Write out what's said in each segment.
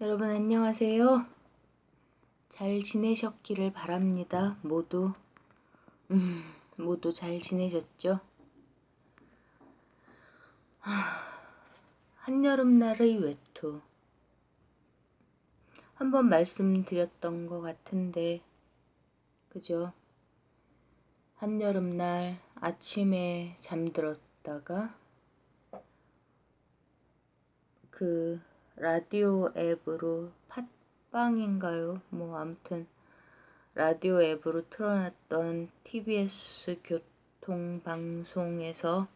여러분 안녕하세요. 잘 지내셨기를 바랍니다. 모두 잘 지내셨죠? 한여름날의 외투 한번 말씀드렸던 것 같은데 그죠? 한여름날 아침에 잠들었다가 그 라디오 앱으로 팟빵인가요? 아무튼 라디오 앱으로 틀어놨던 TBS 교통방송에서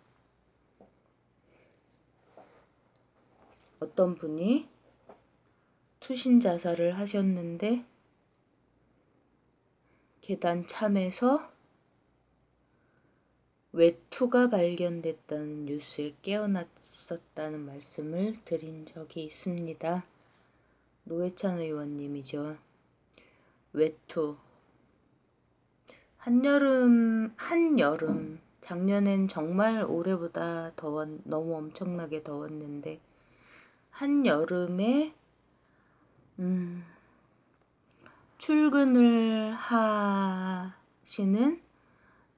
어떤 분이 투신 자살을 하셨는데 계단 참에서 외투가 발견됐다는 뉴스에 깨어났었다는 말씀을 드린 적이 있습니다. 노회찬 의원님이죠. 외투. 한여름 작년엔 정말 올해보다 너무 엄청나게 더웠는데 한여름에 출근을 하시는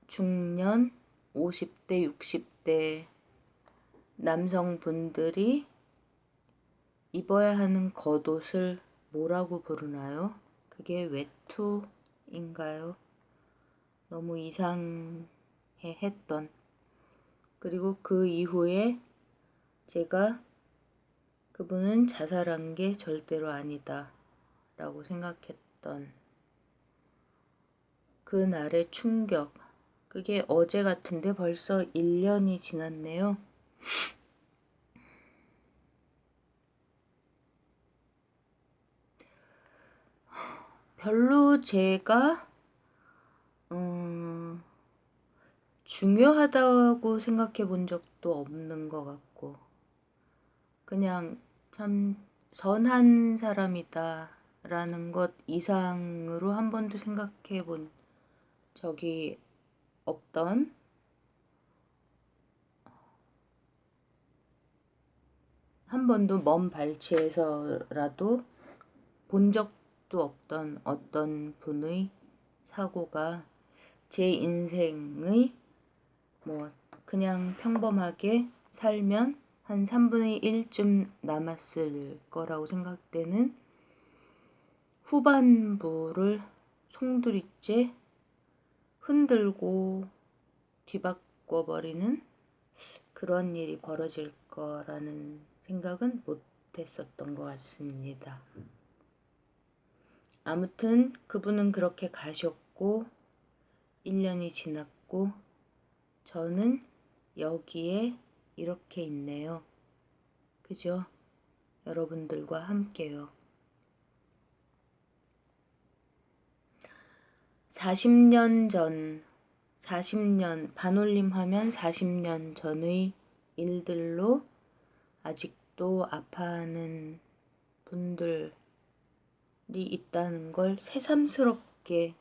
중년 50대 60대 남성분들이 입어야 하는 겉옷을 뭐라고 부르나요? 그게 외투인가요? 너무 이상해했던. 그리고 그 이후에 제가 그분은 자살한 게 절대로 아니다 라고 생각했던 그날의 충격. 그게 어제 같은데 벌써 1년이 지났네요. 별로 제가 중요하다고 생각해 본 적도 없는 것 같고 그냥 참 선한 사람이다 라는 것 이상으로 한 번도 생각해 본 적이 없던 한 번도 먼 발치에서라도 본 적도 없던 어떤 분의 사고가 제 인생의 그냥 평범하게 살면 한 3분의 1쯤 남았을 거라고 생각되는 후반부를 송두리째 흔들고 뒤바꿔버리는 그런 일이 벌어질 거라는 생각은 못했었던 것 같습니다. 아무튼 그분은 그렇게 가셨고 1년이 지났고 저는 여기에 이렇게 있네요. 그죠? 여러분들과 함께요. 40년 반올림하면 40년 전의 일들로 아직도 아파하는 분들이 있다는 걸 새삼스럽게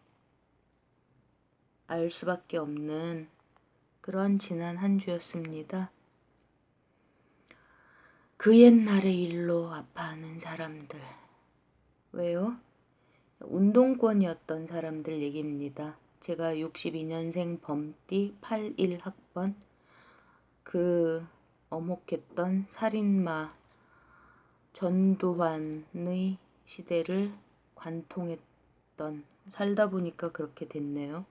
알 수밖에 없는 그런 지난 한 주였습니다. 그 옛날의 일로 아파하는 사람들. 왜요? 운동권이었던 사람들 얘기입니다. 제가 62년생 범띠 81학번 그 어목했던 살인마 전두환의 시대를 관통했던 살다 보니까 그렇게 됐네요.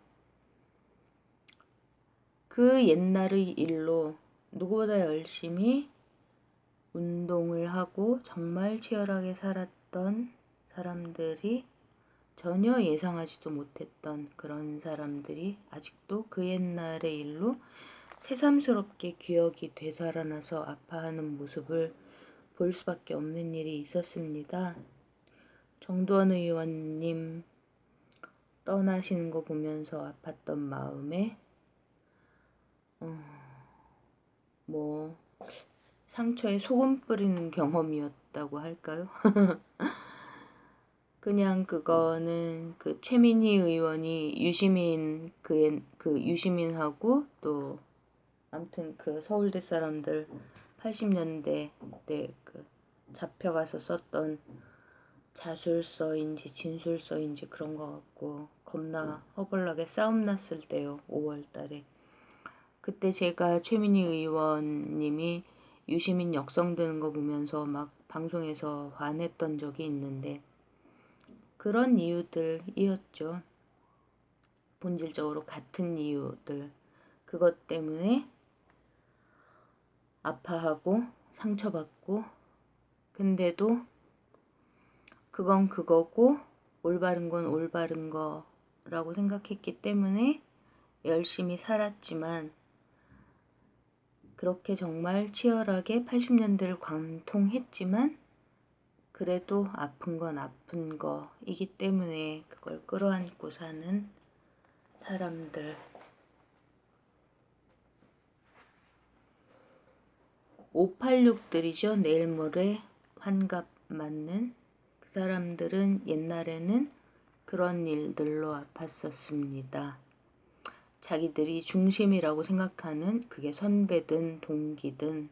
그 옛날의 일로 누구보다 열심히 운동을 하고 정말 치열하게 살았던 사람들이 전혀 예상하지도 못했던 그런 사람들이 아직도 그 옛날의 일로 새삼스럽게 기억이 되살아나서 아파하는 모습을 볼 수밖에 없는 일이 있었습니다. 정두원 의원님 떠나시는 거 보면서 아팠던 마음에 상처에 소금 뿌리는 경험이었다고 할까요? 그냥 그거는 그 최민희 의원이 유시민하고 또 아무튼 그 서울대 사람들 80년대 때 그 잡혀가서 썼던 자술서인지 진술서인지 그런 거 같고 겁나 허벌나게 싸움 났을 때요. 5월달에. 그때 제가 최민희 의원님이 유시민 역성드는 거 보면서 막 방송에서 화냈던 적이 있는데 그런 이유들이었죠. 본질적으로 같은 이유들. 그것 때문에 아파하고 상처받고 근데도 그건 그거고 올바른 건 올바른 거라고 생각했기 때문에 열심히 살았지만 그렇게 정말 치열하게 80년대를 관통했지만 그래도 아픈 건 아픈 거이기 때문에 그걸 끌어안고 사는 사람들. 586들이죠. 내일 모레 환갑 맞는 그 사람들은 옛날에는 그런 일들로 아팠었습니다. 자기들이 중심이라고 생각하는 그게 선배든 동기든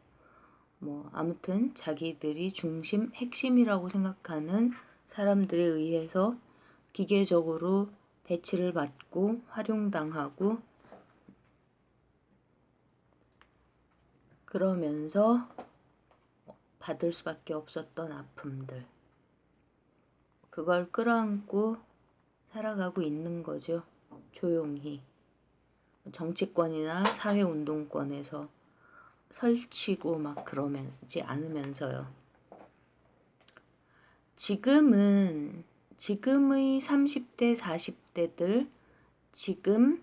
뭐 아무튼 자기들이 중심, 핵심이라고 생각하는 사람들에 의해서 기계적으로 배치를 받고 활용당하고 그러면서 받을 수밖에 없었던 아픔들. 그걸 끌어안고 살아가고 있는 거죠. 조용히. 정치권이나 사회운동권에서 설치고 막 그러지 않으면서요. 지금의 30대, 40대들 지금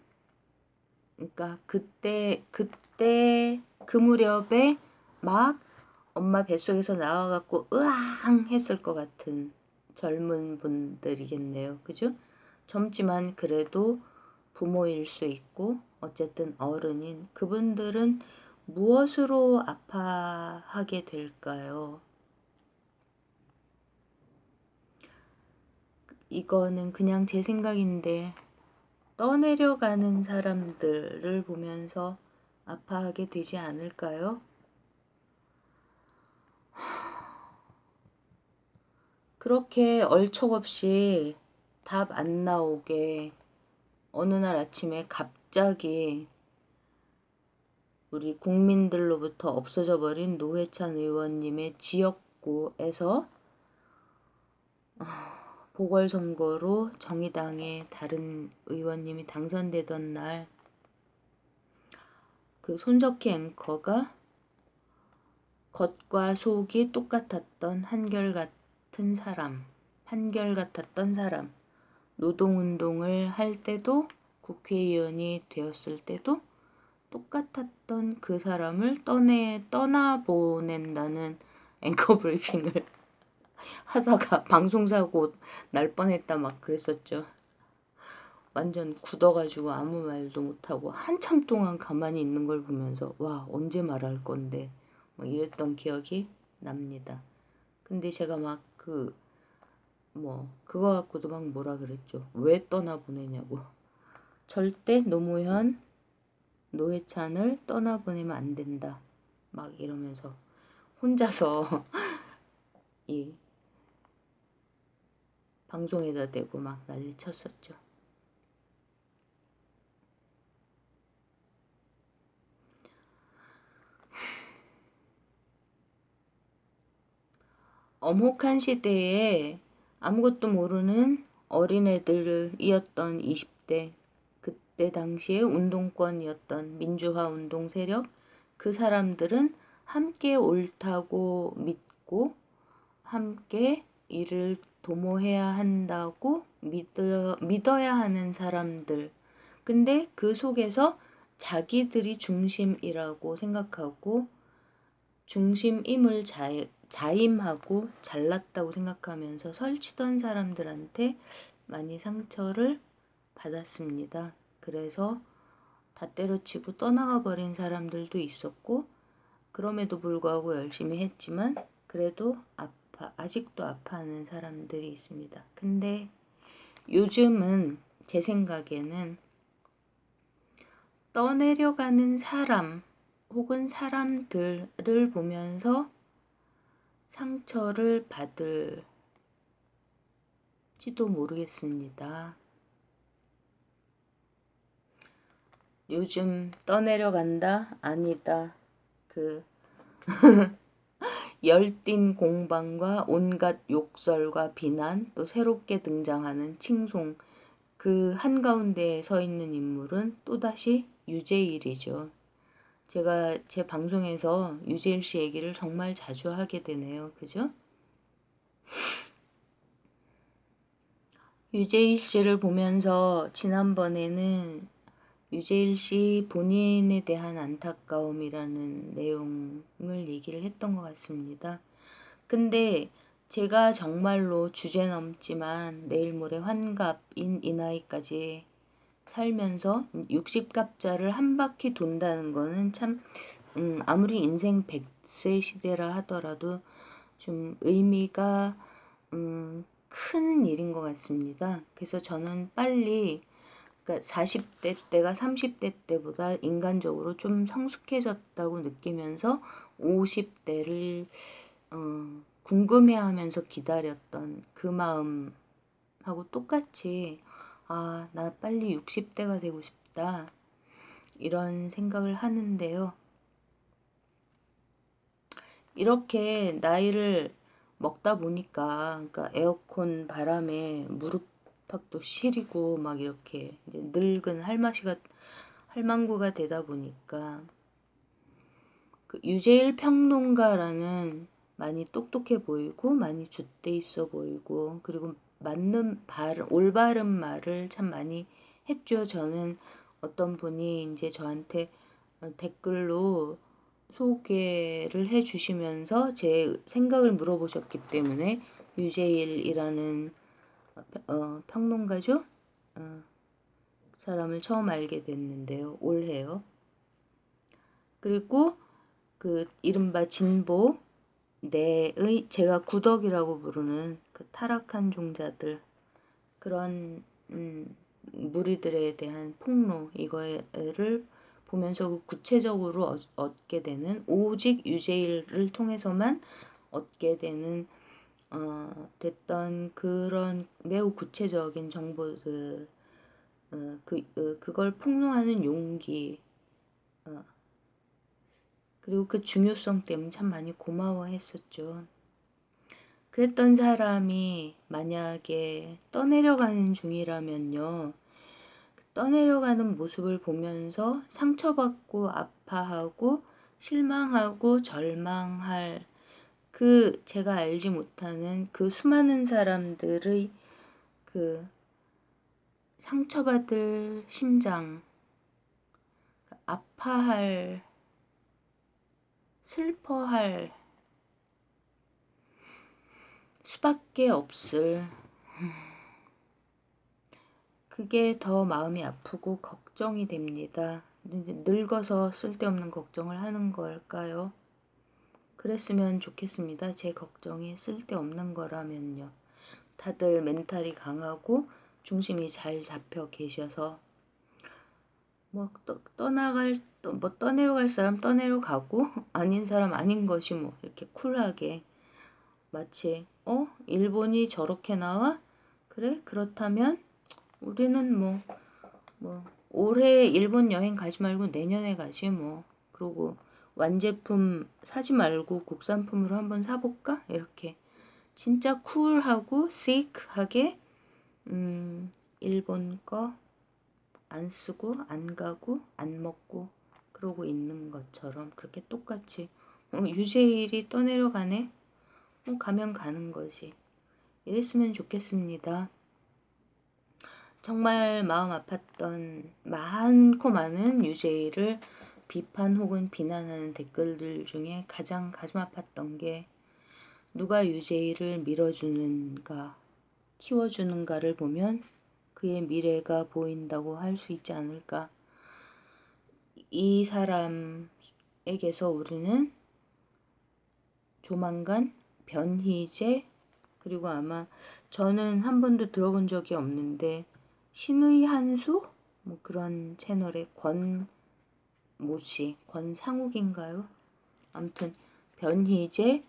그러니까 그때 그 무렵에 막 엄마 뱃속에서 나와갖고 으앙 했을 것 같은 젊은 분들이겠네요. 그죠? 젊지만 그래도 부모일 수 있고 어쨌든 어른인 그분들은 무엇으로 아파하게 될까요? 이거는 그냥 제 생각인데 떠내려가는 사람들을 보면서 아파하게 되지 않을까요? 그렇게 얼척없이 답 안 나오게 어느 날 아침에 갑자기 우리 국민들로부터 없어져 버린 노회찬 의원님의 지역구에서 보궐선거로 정의당의 다른 의원님이 당선되던 날 그 손석희 앵커가 겉과 속이 똑같았던 한결같은 사람, 노동운동을 할 때도 국회의원이 되었을 때도 똑같았던 그 사람을 떠나보낸다는 앵커 브리핑을 하다가 방송사고 날 뻔했다 막 그랬었죠. 완전 굳어가지고 아무 말도 못하고 한참 동안 가만히 있는 걸 보면서 와 언제 말할 건데 뭐 이랬던 기억이 납니다. 근데 제가 막 그거 갖고도 막 뭐라 그랬죠. 왜 떠나보내냐고. 절대 노무현, 노회찬을 떠나보내면 안 된다. 막 이러면서 혼자서 이 방송에다 대고 막 난리 쳤었죠. 엄혹한 시대에 아무것도 모르는 어린애들이었던 20대 그때 당시에 운동권이었던 민주화 운동 세력 그 사람들은 함께 옳다고 믿고 함께 이를 도모해야 한다고 믿어야 하는 사람들. 근데 그 속에서 자기들이 중심이라고 생각하고 중심임을 자임하고 잘났다고 생각하면서 설치던 사람들한테 많이 상처를 받았습니다. 그래서 다 때려치고 떠나가 버린 사람들도 있었고 그럼에도 불구하고 열심히 했지만 그래도 아직도 아파하는 사람들이 있습니다. 근데 요즘은 제 생각에는 떠내려가는 사람 혹은 사람들을 보면서 상처를 받을 할지도 모르겠습니다. 요즘 떠내려간다? 아니다. 그 열띤 공방과 온갖 욕설과 비난, 또 새롭게 등장하는 칭송, 그 한가운데에 서 있는 인물은 또다시 유재일이죠. 제가 제 방송에서 유재일 씨 얘기를 정말 자주 하게 되네요. 그죠? 유재일 씨를 보면서 지난번에는 유재일 씨 본인에 대한 안타까움이라는 내용을 얘기를 했던 것 같습니다. 근데 제가 정말로 주제 넘지만 내일 모레 환갑인 이 나이까지 살면서 60갑자를 한 바퀴 돈다는 거는 참 아무리 인생 100세 시대라 하더라도 좀 의미가 큰 일인 것 같습니다. 그래서 저는 빨리 그러니까 40대 때가 30대 때보다 인간적으로 좀 성숙해졌다고 느끼면서 50대를 궁금해하면서 기다렸던 그 마음하고 똑같이 아, 나 빨리 60대가 되고 싶다. 이런 생각을 하는데요. 이렇게 나이를 먹다 보니까 그러니까 에어컨 바람에 무릎팍도 시리고 막 이렇게 이제 늙은 할망구가 되다 보니까 그 유재일 평론가라는 많이 똑똑해 보이고 많이 줏대 있어 보이고 그리고 맞는 올바른 말을 참 많이 했죠. 저는 어떤 분이 이제 저한테 댓글로 소개를 해주시면서 제 생각을 물어보셨기 때문에 유재일이라는 평론가죠. 사람을 처음 알게 됐는데요. 올해요. 그리고 그 이른바 진보 내의 제가 구덕이라고 부르는 그 타락한 종자들 그런 무리들에 대한 폭로 이거를 보면서 그 구체적으로 얻게 되는 오직 유재일을 통해서만 얻게 되는 됐던 그런 매우 구체적인 정보들 그걸 폭로하는 용기 그리고 그 중요성 때문에 참 많이 고마워했었죠. 그랬던 사람이 만약에 떠내려가는 중이라면요. 떠내려가는 모습을 보면서 상처받고 아파하고 실망하고 절망할 그 제가 알지 못하는 그 수많은 사람들의 그 상처받을 심장, 아파할, 슬퍼할 수밖에 없을 그게 더 마음이 아프고 걱정이 됩니다. 이제 늙어서 쓸데없는 걱정을 하는 걸까요? 그랬으면 좋겠습니다. 제 걱정이 쓸데없는 거라면요. 다들 멘탈이 강하고 중심이 잘 잡혀 계셔서 뭐 떠내려갈 사람 떠내려가고 아닌 사람 아닌 것이 뭐 이렇게 쿨하게 마치 일본이 저렇게 나와? 그래? 그렇다면 우리는 뭐 올해 일본 여행 가지 말고 내년에 가지 뭐. 그러고 완제품 사지 말고 국산품으로 한번 사볼까? 이렇게 진짜 쿨하고 시크하게 일본 거 안 쓰고 안 가고 안 먹고 그러고 있는 것처럼 그렇게 똑같이 유재일이 떠내려가네? 가면 가는 거지. 이랬으면 좋겠습니다. 정말 마음 아팠던 많고 많은 유재일을 비판 혹은 비난하는 댓글들 중에 가장 가슴 아팠던 게 누가 유재일을 밀어주는가, 키워주는가를 보면 그의 미래가 보인다고 할 수 있지 않을까. 이 사람에게서 우리는 조만간 변희재 그리고 아마 저는 한 번도 들어본 적이 없는데 신의 한수? 뭐 그런 채널의 권모씨, 권상욱인가요? 아무튼 변희재,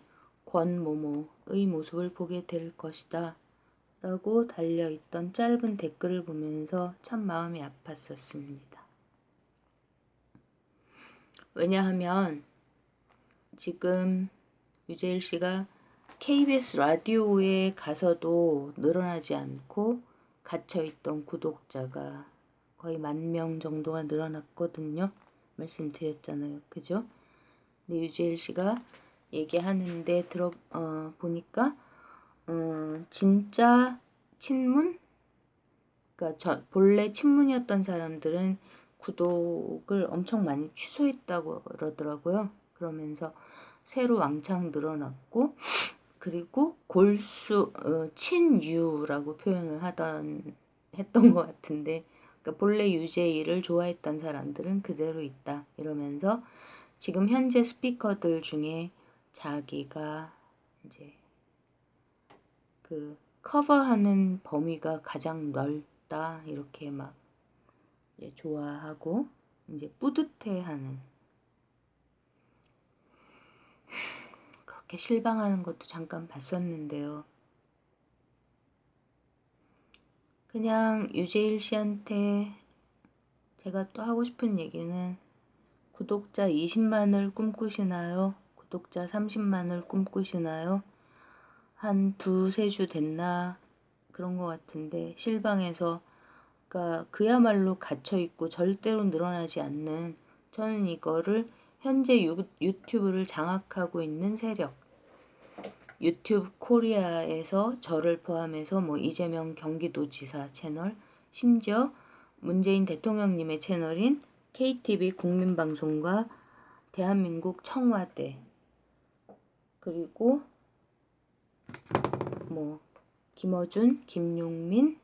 권모모의 모습을 보게 될 것이다 라고 달려있던 짧은 댓글을 보면서 참 마음이 아팠었습니다. 왜냐하면 지금 유재일 씨가 KBS 라디오에 가서도 늘어나지 않고 갇혀있던 구독자가 거의 10,000명 정도가 늘어났거든요. 말씀드렸잖아요. 그죠? 근데 유재일 씨가 얘기하는데 보니까 진짜 친문? 그러니까 본래 친문이었던 사람들은 구독을 엄청 많이 취소했다고 그러더라고요. 그러면서 새로 왕창 늘어났고, 그리고 친유라고 표현을 했던 것 같은데, 그러니까 본래 유재일을 좋아했던 사람들은 그대로 있다 이러면서 지금 현재 스피커들 중에 자기가 이제 그 커버하는 범위가 가장 넓다 이렇게 막 이제 좋아하고 이제 뿌듯해하는, 그렇게 실망하는 것도 잠깐 봤었는데요. 그냥 유재일 씨한테 제가 또 하고 싶은 얘기는, 구독자 20만을 꿈꾸시나요? 구독자 30만을 꿈꾸시나요? 한 두세 주 됐나 그런 것 같은데 실방에서, 그러니까 그야말로 갇혀있고 절대로 늘어나지 않는, 저는 이거를 현재 유튜브를 장악하고 있는 세력, 유튜브 코리아에서 저를 포함해서 뭐 이재명 경기도지사 채널, 심지어 문재인 대통령님의 채널인 KTV 국민방송과 대한민국 청와대, 그리고 뭐 김어준, 김용민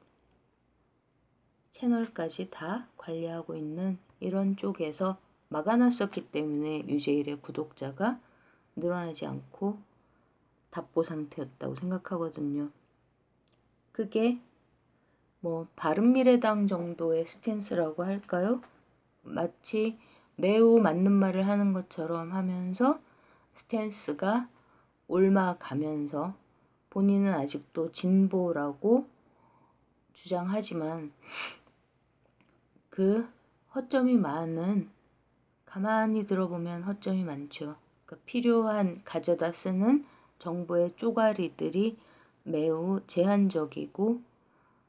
채널까지 다 관리하고 있는 이런 쪽에서 막아놨었기 때문에 유재일의 구독자가 늘어나지 않고 답보 상태였다고 생각하거든요. 그게 뭐 바른미래당 정도의 스탠스라고 할까요? 마치 매우 맞는 말을 하는 것처럼 하면서 스탠스가 옮아가면서 본인은 아직도 진보라고 주장하지만 그 허점이 많은, 가만히 들어보면 허점이 많죠. 그러니까 필요한 가져다 쓰는 정부의 쪼가리들이 매우 제한적이고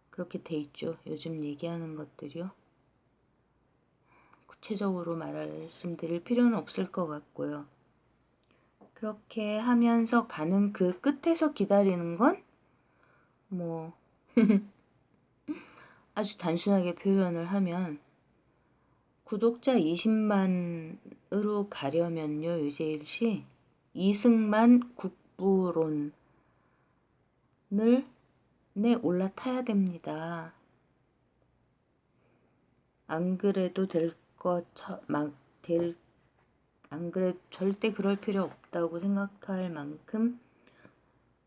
그렇게 돼 있죠. 요즘 얘기하는 것들이요. 구체적으로 말씀드릴 필요는 없을 것 같고요. 그렇게 하면서 가는 그 끝에서 기다리는 건 뭐 아주 단순하게 표현을 하면, 구독자 20만으로 가려면요, 유재일 씨 이승만 국부론을 올라타야 됩니다. 안 그래도 안 그래 절대 그럴 필요 없다고 생각할 만큼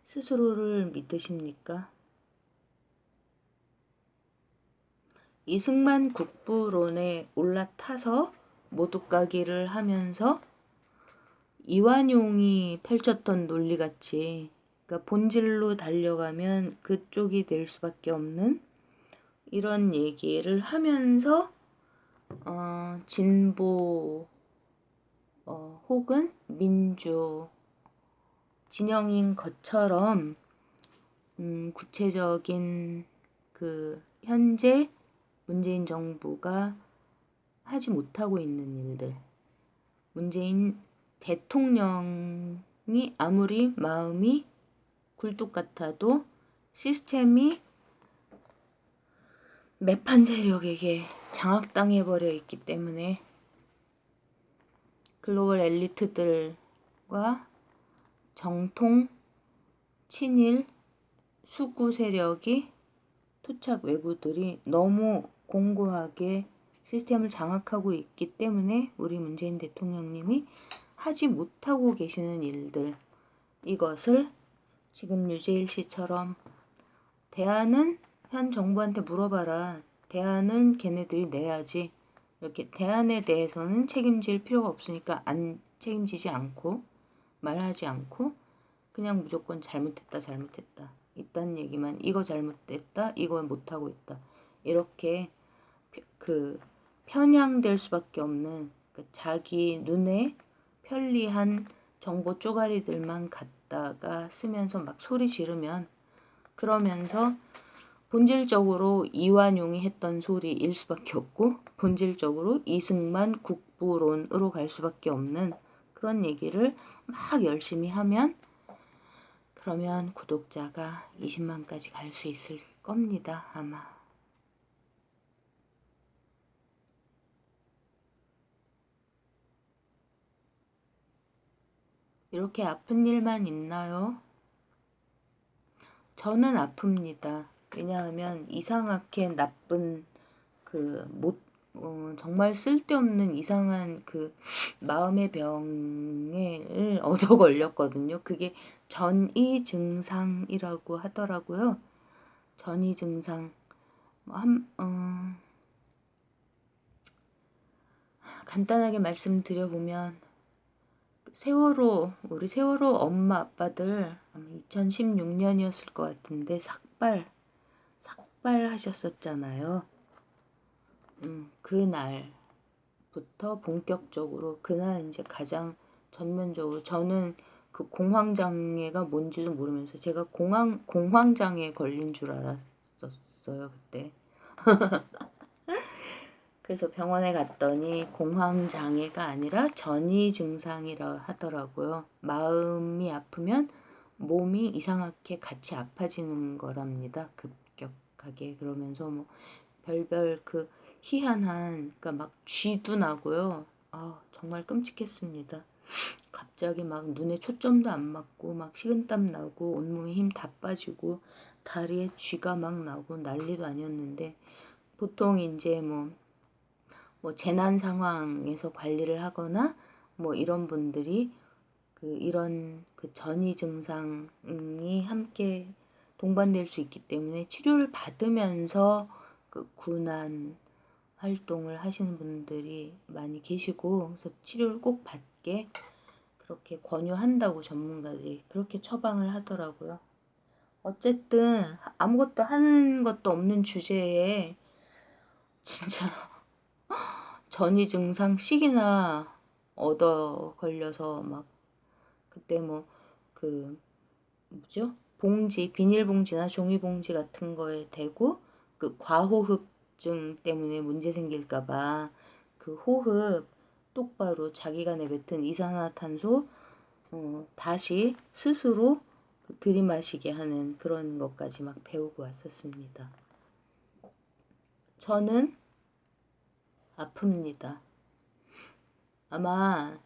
스스로를 믿으십니까? 이승만 국부론에 올라타서 모두까기를 하면서 이완용이 펼쳤던 논리같이, 그러니까 본질로 달려가면 그쪽이 될 수밖에 없는 이런 얘기를 하면서 진보 혹은 민주 진영인 것처럼 구체적인 그 현재 문재인 정부가 하지 못하고 있는 일들, 문재인 대통령이 아무리 마음이 굴뚝 같아도 시스템이 매판 세력에게 장악당해버려 있기 때문에 글로벌 엘리트들과 정통 친일 수구 세력이, 토착 외구들이 너무 공고하게 시스템을 장악하고 있기 때문에 우리 문재인 대통령님이 하지 못하고 계시는 일들, 이것을 지금 유재일 씨처럼 대안은 현 정부한테 물어봐라, 대안은 걔네들이 내야지, 이렇게 대안에 대해서는 책임질 필요가 없으니까 안 책임지지 않고 말하지 않고 그냥 무조건 잘못했다 있다는 얘기만, 이거 잘못됐다, 이거 못하고 있다, 이렇게 그 편향될 수밖에 없는, 자기 눈에 편리한 정보 쪼가리들만 갖다가 쓰면서 막 소리 지르면, 그러면서 본질적으로 이완용이 했던 소리일 수밖에 없고, 본질적으로 이승만 국부론으로 갈 수밖에 없는 그런 얘기를 막 열심히 하면, 그러면 구독자가 20만까지 갈 수 있을 겁니다, 아마. 이렇게 아픈 일만 있나요? 저는 아픕니다. 왜냐하면 이상하게 나쁜 정말 쓸데없는 이상한 마음의 병을 얻어 걸렸거든요. 그게 전이 증상이라고 하더라고요. 전이 증상. 간단하게 말씀드려보면, 우리 세월호 엄마 아빠들 2016년이었을 것 같은데 삭발 하셨었잖아요. 그날부터 본격적으로, 그날 이제 가장 전면적으로, 저는 그 공황장애가 뭔지도 모르면서 제가 공황장애 걸린 줄 알았었어요, 그때. 그래서 병원에 갔더니 공황장애가 아니라 전이 증상이라 하더라고요. 마음이 아프면 몸이 이상하게 같이 아파지는 거랍니다, 급격하게. 그러면서 뭐 별별 희한한, 그러니까 막 쥐도 나고요. 정말 끔찍했습니다. 갑자기 막 눈에 초점도 안 맞고 막 식은땀 나고 온몸에 힘 다 빠지고 다리에 쥐가 막 나고 난리도 아니었는데, 보통 이제 뭐 재난 상황에서 관리를 하거나 뭐 이런 분들이 이런 전이 증상이 함께 동반될 수 있기 때문에 치료를 받으면서 군안 활동을 하시는 분들이 많이 계시고, 그래서 치료를 꼭 받게 그렇게 권유한다고 전문가들이 그렇게 처방을 하더라고요. 어쨌든 아무것도 하는 것도 없는 주제에 진짜 전이 증상씩이나 얻어 걸려서, 막 그때 비닐봉지나 종이봉지 같은 거에 대고 과호흡증 때문에 문제 생길까봐 호흡 똑바로 자기가 내뱉은 이산화탄소 다시 스스로 들이마시게 하는 그런 것까지 막 배우고 왔었습니다. 저는 아픕니다. 아마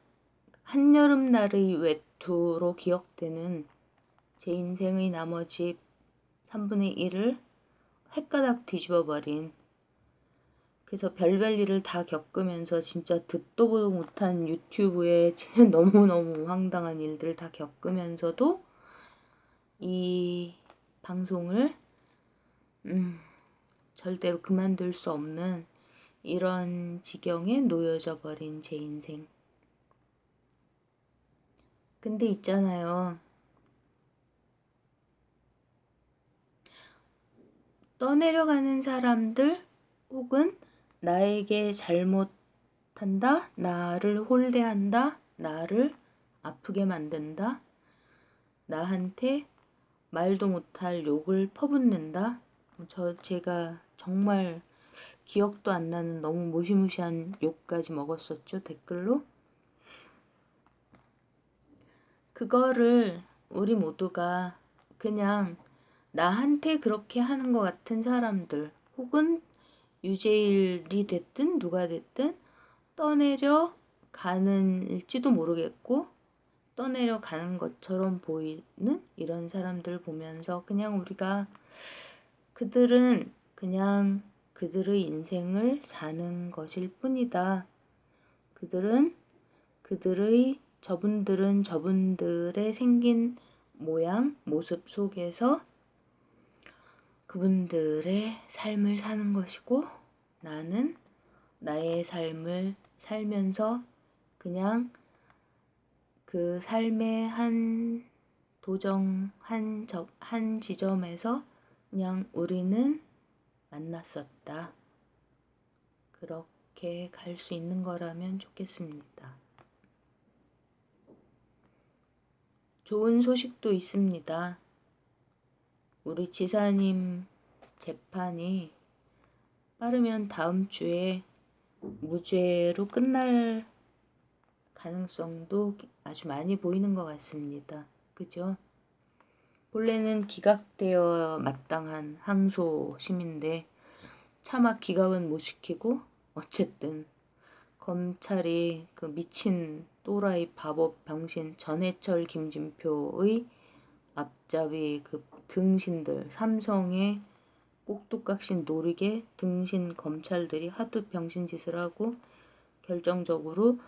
한여름날의 외투로 기억되는 제 인생의 나머지 3분의 1을 헷가닥 뒤집어버린, 그래서 별별 일을 다 겪으면서 진짜 듣도 보도 못한 유튜브에 진짜 너무너무 황당한 일들을 다 겪으면서도 이 방송을 절대로 그만둘 수 없는 이런 지경에 놓여져 버린 제 인생. 근데 있잖아요. 떠내려가는 사람들, 혹은 나에게 잘못한다, 나를 홀대한다, 나를 아프게 만든다, 나한테 말도 못할 욕을 퍼붓는다. 제가 정말 기억도 안 나는 너무 무시무시한 욕까지 먹었었죠, 댓글로. 그거를 우리 모두가 그냥 나한테 그렇게 하는 것 같은 사람들, 혹은 유재일이 됐든 누가 됐든 떠내려 가는지도 모르겠고 떠내려 가는 것처럼 보이는 이런 사람들 보면서, 그냥 우리가 그들은 그냥 그들의 인생을 사는 것일 뿐이다. 저분들은 저분들의 생긴 모양, 모습 속에서 그분들의 삶을 사는 것이고, 나는 나의 삶을 살면서 그냥 그 삶의 한 한 지점에서 그냥 우리는 만났었다. 그렇게 갈 수 있는 거라면 좋겠습니다. 좋은 소식도 있습니다. 우리 지사님 재판이 빠르면 다음 주에 무죄로 끝날 가능성도 아주 많이 보이는 것 같습니다. 그죠? 본래는 기각되어 마땅한 항소심인데 차마 기각은 못 시키고 어쨌든 검찰이 그 미친 또라이 바보 병신 전해철 김진표의 앞잡이 그 등신들 삼성의 꼭두각신 노리게 등신 검찰들이 하도 병신짓을 하고 결정적으로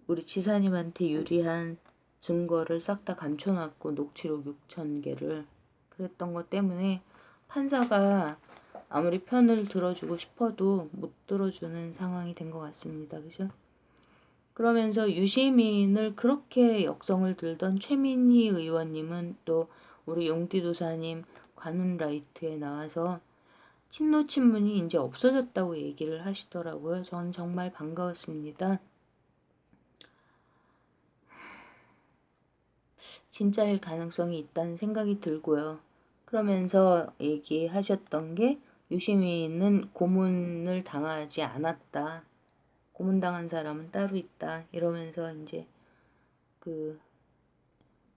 우리 지사님한테 유리한 증거를 싹 다 감춰놨고 녹취록 6,000개를 그랬던 것 때문에 판사가 아무리 편을 들어주고 싶어도 못 들어주는 상황이 된 것 같습니다. 그죠? 그러면서 유시민을 그렇게 역성을 들던 최민희 의원님은 또 우리 용띠도사님 관훈라이트에 나와서 친노 친문이 이제 없어졌다고 얘기를 하시더라고요. 전 정말 반가웠습니다. 진짜일 가능성이 있다는 생각이 들고요. 그러면서 얘기하셨던 게 유시민은 고문을 당하지 않았다. 고문당한 사람은 따로 있다. 이러면서 이제 그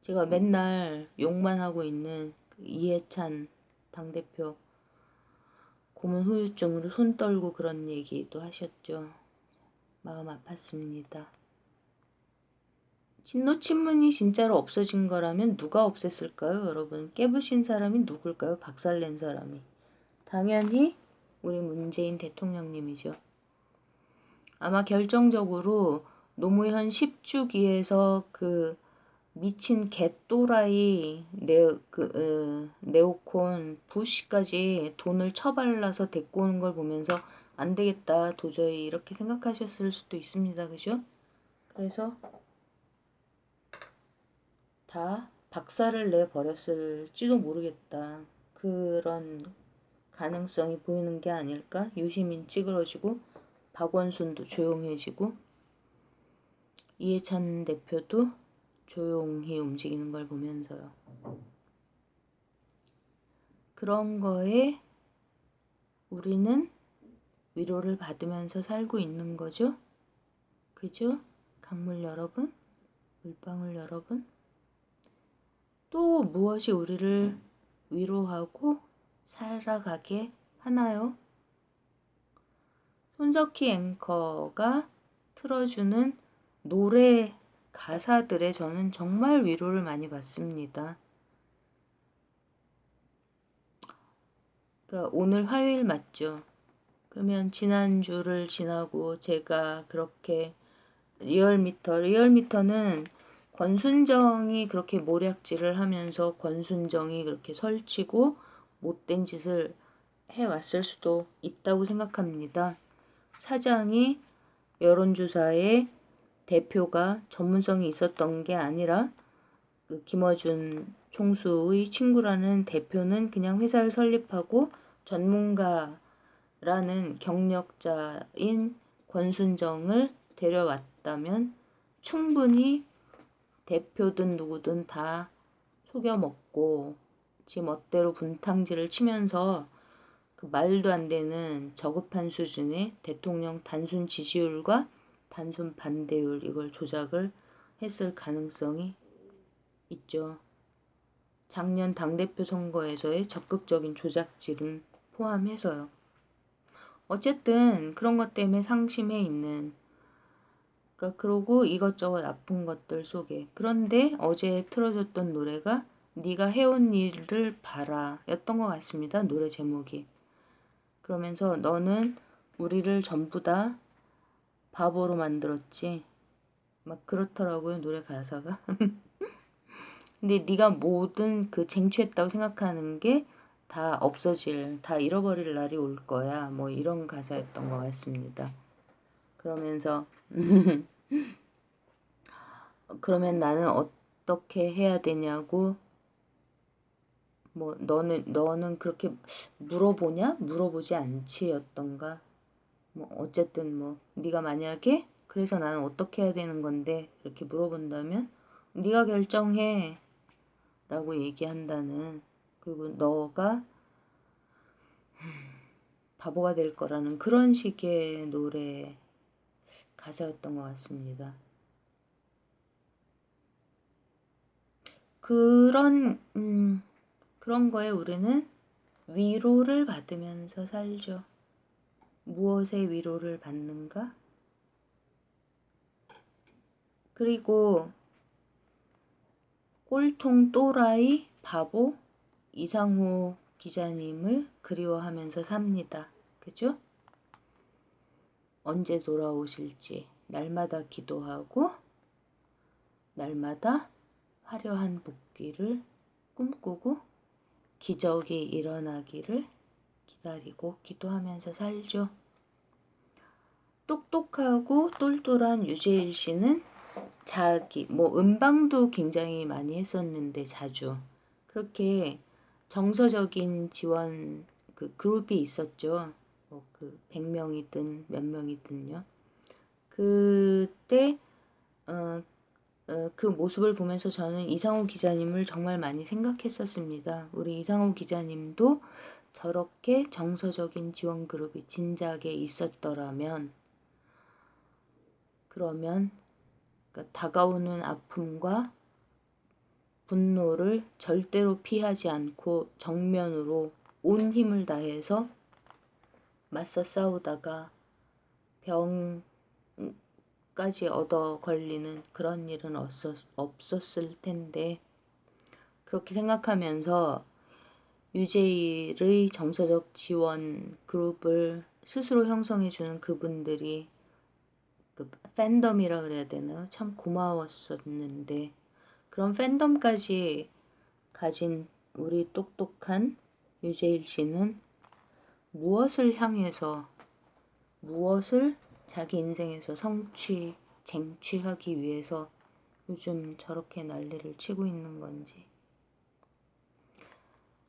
제가 맨날 욕만 하고 있는 그 이해찬 당대표 고문 후유증으로 손 떨고 그런 얘기도 하셨죠. 마음 아팠습니다. 친노 친문이 진짜로 없어진 거라면 누가 없앴을까요, 여러분? 깨부신 사람이 누굴까요? 박살낸 사람이. 당연히 우리 문재인 대통령님이죠. 아마 결정적으로 노무현 10주기에서 그 미친 개또라이 네오콘 부시까지 돈을 처발라서 데리고 오는 걸 보면서 안 되겠다 도저히 이렇게 생각하셨을 수도 있습니다. 그죠? 그래서 다 박살을 내버렸을지도 모르겠다. 그런 가능성이 보이는 게 아닐까? 유시민 찌그러지고 박원순도 조용해지고 이해찬 대표도 조용히 움직이는 걸 보면서요. 그런 거에 우리는 위로를 받으면서 살고 있는 거죠. 그죠? 강물 여러분, 물방울 여러분. 또 무엇이 우리를 위로하고 살아가게 하나요? 손석희 앵커가 틀어주는 노래 가사들에 저는 정말 위로를 많이 받습니다. 그러니까 오늘 화요일 맞죠? 그러면 지난주를 지나고 제가 그렇게 리얼미터는 권순정이 그렇게 모략질을 하면서 권순정이 그렇게 설치고 못된 짓을 해왔을 수도 있다고 생각합니다. 사장이 여론조사에 대표가 전문성이 있었던 게 아니라 그 김어준 총수의 친구라는 대표는 그냥 회사를 설립하고 전문가라는 경력자인 권순정을 데려왔다면 충분히 대표든 누구든 다 속여먹고 지 멋대로 분탕질을 치면서 그 말도 안 되는 저급한 수준의 대통령 단순 지지율과 단순 반대율 이걸 조작을 했을 가능성이 있죠. 작년 당대표 선거에서의 적극적인 조작질은 포함해서요. 어쨌든 그런 것 때문에 상심해 있는 그러니까 그러고 이것저것 나쁜 것들 속에 그런데 어제 틀어줬던 노래가 네가 해온 일을 봐라 였던 것 같습니다. 노래 제목이. 그러면서 너는 우리를 전부 다 바보로 만들었지. 막 그렇더라고요 노래 가사가. 근데 네가 모든 그 쟁취했다고 생각하는 게 다 없어질, 다 잃어버릴 날이 올 거야. 뭐 이런 가사였던 것 같습니다. 그러면서 그러면 나는 어떻게 해야 되냐고. 뭐 너는 그렇게 물어보냐? 물어보지 않지였던가. 뭐 어쨌든 뭐 네가 만약에 그래서 나는 어떻게 해야 되는 건데 이렇게 물어본다면 네가 결정해 라고 얘기한다는, 그리고 너가 바보가 될 거라는 그런 식의 노래 가사였던 것 같습니다. 그런 거에 우리는 위로를 받으면서 살죠. 무엇의 위로를 받는가? 그리고 꼴통 또라이 바보 이상호 기자님을 그리워하면서 삽니다. 그죠? 언제 돌아오실지 날마다 기도하고 날마다 화려한 복귀를 꿈꾸고 기적이 일어나기를 기다리고 기도하면서 살죠. 똑똑하고 똘똘한 유재일 씨는 뭐 음방도 굉장히 많이 했었는데 자주 그렇게 정서적인 지원 그 그룹이 있었죠. 그 100명이든 몇 명이든요. 그때 그 모습을 보면서 저는 이상호 기자님을 정말 많이 생각했었습니다. 우리 이상호 기자님도 저렇게 정서적인 지원 그룹이 진작에 있었더라면, 그러면 그러니까 다가오는 아픔과 분노를 절대로 피하지 않고 정면으로 온 힘을 다해서 맞서 싸우다가 병까지 얻어 걸리는 그런 일은 없었을 텐데, 그렇게 생각하면서 유재일의 정서적 지원 그룹을 스스로 형성해주는 그분들이 그 팬덤이라 그래야 되나요? 참 고마웠었는데, 그런 팬덤까지 가진 우리 똑똑한 유재일 씨는 무엇을 향해서, 무엇을 자기 인생에서 쟁취하기 위해서 요즘 저렇게 난리를 치고 있는 건지.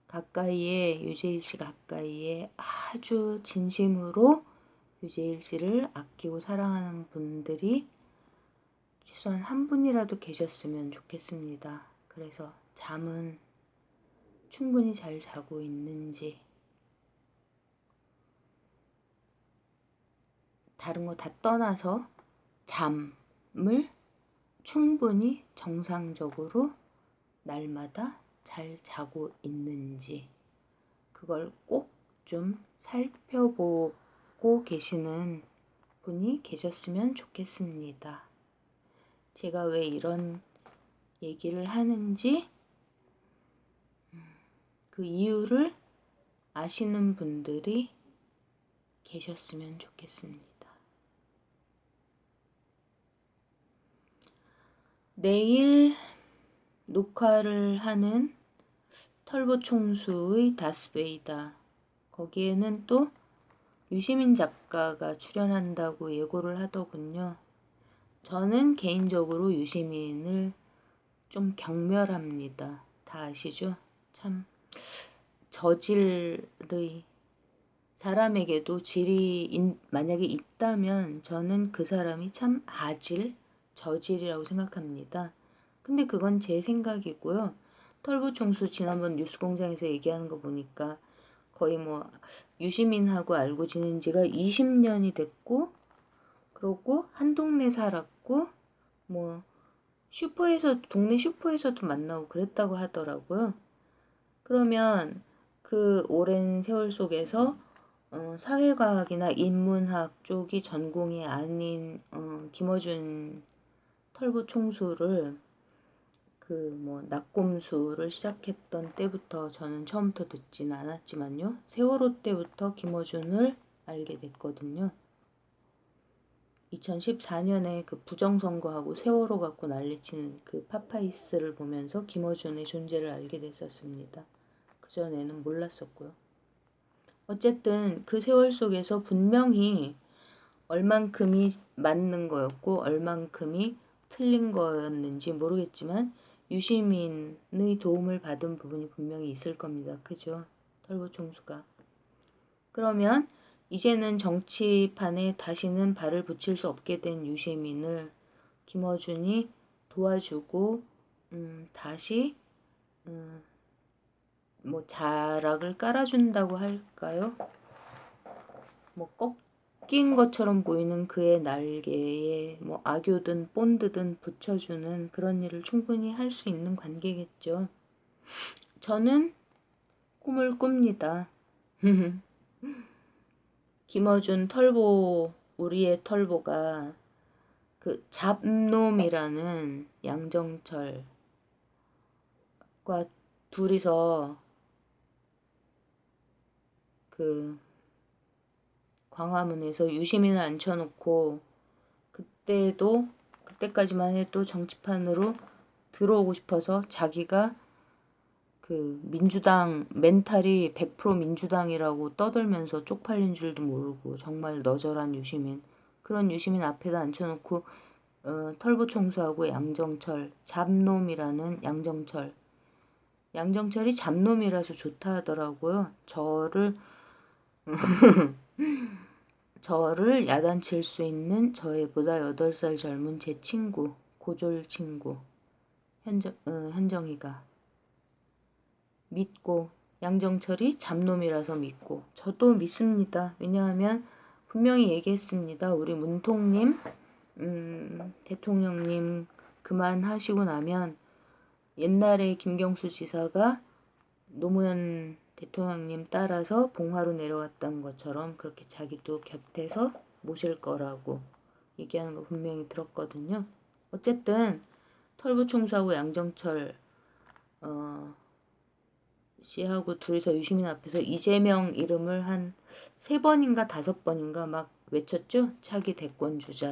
가까이에, 유재일 씨 가까이에 아주 진심으로 유재일 씨를 아끼고 사랑하는 분들이 최소한 한 분이라도 계셨으면 좋겠습니다. 그래서 잠은 충분히 잘 자고 있는지, 다른 거 다 떠나서 잠을 충분히 정상적으로 날마다 잘 자고 있는지, 그걸 꼭 좀 살펴보고 계시는 분이 계셨으면 좋겠습니다. 제가 왜 이런 얘기를 하는지 그 이유를 아시는 분들이 계셨으면 좋겠습니다. 내일 녹화를 하는 털보 총수의 다스베이다, 거기에는 또 유시민 작가가 출연한다고 예고를 하더군요. 저는 개인적으로 유시민을 좀 경멸합니다. 다 아시죠? 참 저질의, 사람에게도 질이 만약에 있다면 저는 그 사람이 참 저질이라고 생각합니다. 근데 그건 제 생각이고요. 털보총수 지난번 뉴스공장에서 얘기하는 거 보니까 거의 뭐 유시민하고 알고 지낸 지가 20년이 됐고, 그러고 한 동네 살았고, 뭐 동네 슈퍼에서도 만나고 그랬다고 하더라고요. 그러면 그 오랜 세월 속에서 사회과학이나 인문학 쪽이 전공이 아닌 김어준 털보 총수를 그 뭐 낙곰수를 시작했던 때부터 저는 처음부터 듣진 않았지만요. 세월호 때부터 김어준을 알게 됐거든요. 2014년에 그 부정선거하고 세월호 갖고 난리치는 그 파파이스를 보면서 김어준의 존재를 알게 됐었습니다. 그전에는 몰랐었고요. 어쨌든 그 세월 속에서 분명히 얼만큼이 맞는 거였고 얼만큼이 틀린 거였는지 모르겠지만 유시민의 도움을 받은 부분이 분명히 있을 겁니다. 그죠? 털보총수가. 그러면 이제는 정치판에 다시는 발을 붙일 수 없게 된 유시민을 김어준이 도와주고 다시 뭐 자락을 깔아준다고 할까요? 뭐 꺾인 것처럼 보이는 그의 날개에 뭐 악교든 본드든 붙여주는 그런 일을 충분히 할 수 있는 관계겠죠. 저는 꿈을 꿉니다. 김어준 털보, 우리의 털보가 그 잡놈이라는 양정철과 둘이서 그 광화문에서 유시민을 앉혀놓고 그때까지만 해도 정치판으로 들어오고 싶어서 자기가 그 민주당 멘탈이 100% 민주당이라고 떠들면서 쪽팔린 줄도 모르고 정말 너절한 유시민, 그런 유시민 앞에다 앉혀놓고 털보 총수하고 양정철, 잡놈이라는 양정철이 잡놈이라서 좋다 하더라고요. 저를 야단칠 수 있는 저희보다 8살 젊은 제 친구, 고졸 친구 현정이가 믿고, 양정철이 잡놈이라서 믿고, 저도 믿습니다. 왜냐하면 분명히 얘기했습니다. 우리 문통님, 대통령님 그만하시고 나면 옛날에 김경수 지사가 노무현 대통령님 따라서 봉화로 내려왔던 것처럼 그렇게 자기도 곁에서 모실 거라고 얘기하는 거 분명히 들었거든요. 어쨌든 털보총수하고 양정철 씨하고 둘이서 유시민 앞에서 이재명 이름을 한 3번인가 5번인가 막 외쳤죠. 차기 대권 주자